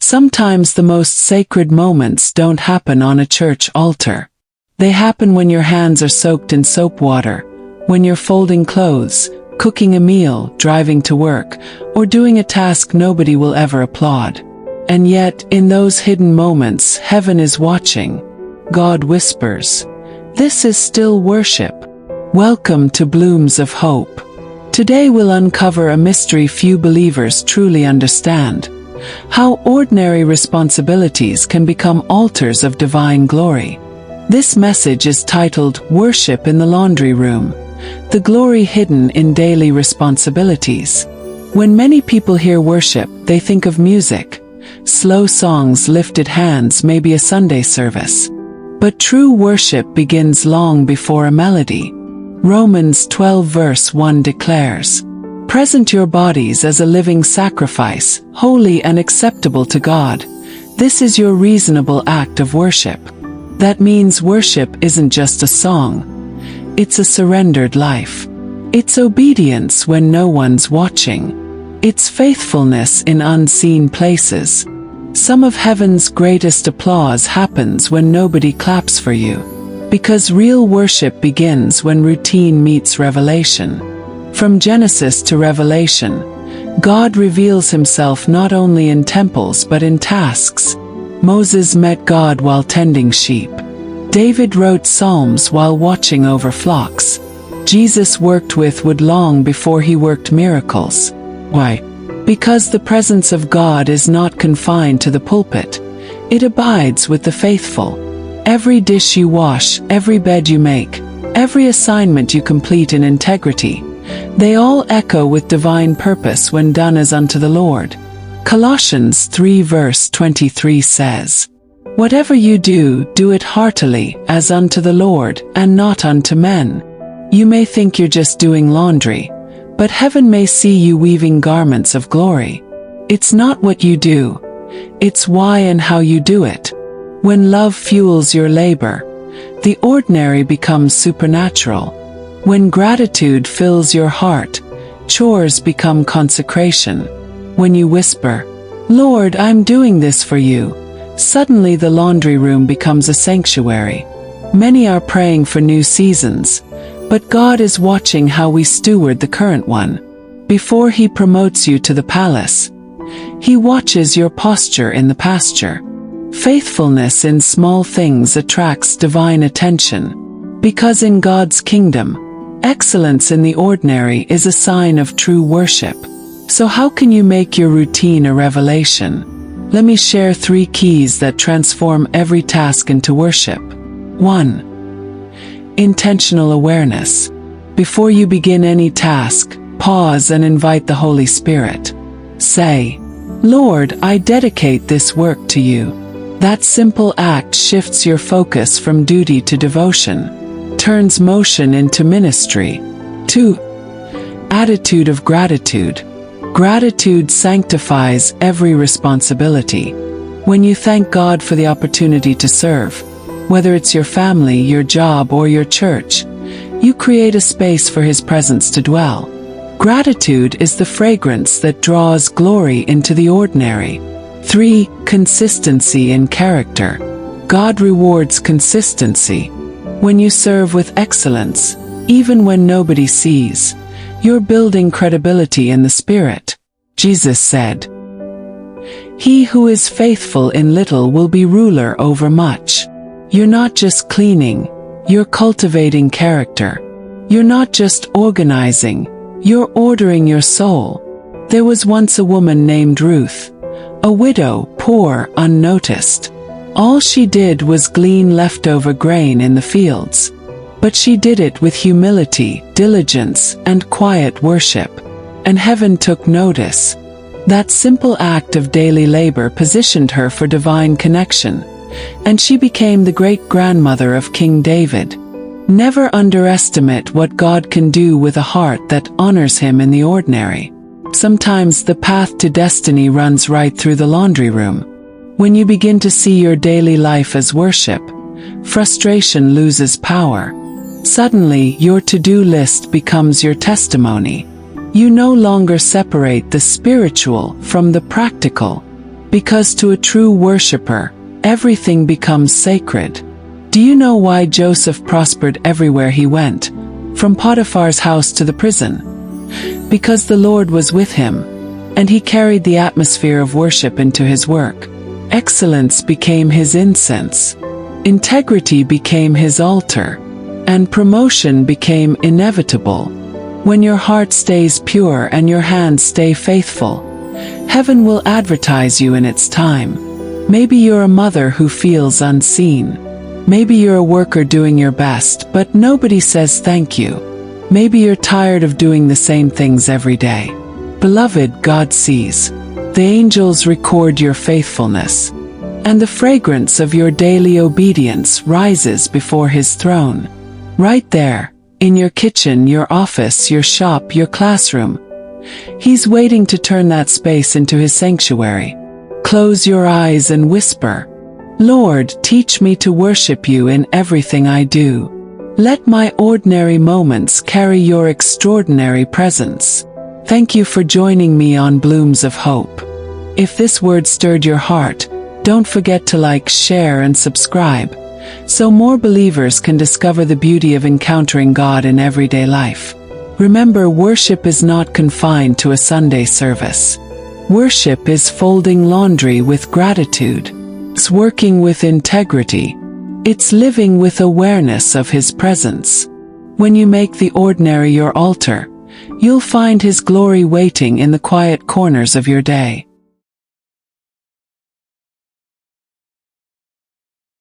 Sometimes the most sacred moments don't happen on a church altar. They happen when your hands are soaked in soap water, when you're folding clothes, cooking a meal, driving to work, or doing a task nobody will ever applaud. And yet, in those hidden moments, heaven is watching. God whispers, "This is still worship. Welcome to Blooms of Hope." Today we'll uncover a mystery few believers truly understand: how ordinary responsibilities can become altars of divine glory. This message is titled Worship in the Laundry Room: The Glory Hidden in Daily Responsibilities. When many people hear worship, they think of music, slow songs, lifted hands, maybe a Sunday service. But true worship begins long before a melody. Romans 12 verse 1 declares, "Present your bodies as a living sacrifice, holy and acceptable to God. This is your reasonable act of worship." That means worship isn't just a song. It's a surrendered life. It's obedience when no one's watching. It's faithfulness in unseen places. Some of heaven's greatest applause happens when nobody claps for you. Because real worship begins when routine meets revelation. From Genesis to Revelation, God reveals himself not only in temples but in tasks. Moses met God while tending sheep. David wrote psalms while watching over flocks. Jesus worked with wood long before he worked miracles. Why? Because the presence of God is not confined to the pulpit. It abides with the faithful. Every dish you wash, every bed you make, every assignment you complete in integrity, they all echo with divine purpose when done as unto the Lord. Colossians 3 verse 23 says, "Whatever you do, do it heartily, as unto the Lord, and not unto men." You may think you're just doing laundry, but heaven may see you weaving garments of glory. It's not what you do, it's why and how you do it. When love fuels your labor, the ordinary becomes supernatural. When gratitude fills your heart, chores become consecration. When you whisper, "Lord, I'm doing this for you," suddenly the laundry room becomes a sanctuary. Many are praying for new seasons, but God is watching how we steward the current one. Before he promotes you to the palace, he watches your posture in the pasture. Faithfulness in small things attracts divine attention. Because in God's kingdom, excellence in the ordinary is a sign of true worship. So how can you make your routine a revelation? Let me share 3 keys that transform every task into worship. 1. Intentional awareness. Before you begin any task, pause and invite the Holy Spirit. Say, "Lord, I dedicate this work to you." That simple act shifts your focus from duty to devotion, turns motion into ministry. 2. Attitude of gratitude. Gratitude sanctifies every responsibility. When you thank God for the opportunity to serve, whether it's your family, your job, or your church, you create a space for his presence to dwell. Gratitude is the fragrance that draws glory into the ordinary. 3. Consistency in character. God rewards consistency. When you serve with excellence, even when nobody sees, you're building credibility in the Spirit. Jesus said, "He who is faithful in little will be ruler over much." You're not just cleaning, you're cultivating character. You're not just organizing, you're ordering your soul. There was once a woman named Ruth, a widow, poor, unnoticed. All she did was glean leftover grain in the fields. But she did it with humility, diligence, and quiet worship. And heaven took notice. That simple act of daily labor positioned her for divine connection, and she became the great-grandmother of King David. Never underestimate what God can do with a heart that honors him in the ordinary. Sometimes the path to destiny runs right through the laundry room. When you begin to see your daily life as worship, frustration loses power. Suddenly, your to-do list becomes your testimony. You no longer separate the spiritual from the practical. Because to a true worshiper, everything becomes sacred. Do you know why Joseph prospered everywhere he went, from Potiphar's house to the prison? Because the Lord was with him, and he carried the atmosphere of worship into his work. Excellence became his incense, integrity became his altar, and promotion became inevitable. When your heart stays pure and your hands stay faithful, heaven will advertise you in its time. Maybe you're a mother who feels unseen. Maybe you're a worker doing your best, but nobody says thank you. Maybe you're tired of doing the same things every day. Beloved, God sees. The angels record your faithfulness, and the fragrance of your daily obedience rises before His throne. Right there, in your kitchen, your office, your shop, your classroom. He's waiting to turn that space into His sanctuary. Close your eyes and whisper, Lord, teach me to worship you in everything I do. Let my ordinary moments carry your extraordinary presence. Thank you for joining me on Blooms of Hope. If this word stirred your heart, don't forget to like, share, and subscribe, so more believers can discover the beauty of encountering God in everyday life. Remember, worship is not confined to a Sunday service. Worship is folding laundry with gratitude. It's working with integrity. It's living with awareness of His presence. When you make the ordinary your altar, you'll find His glory waiting in the quiet corners of your day.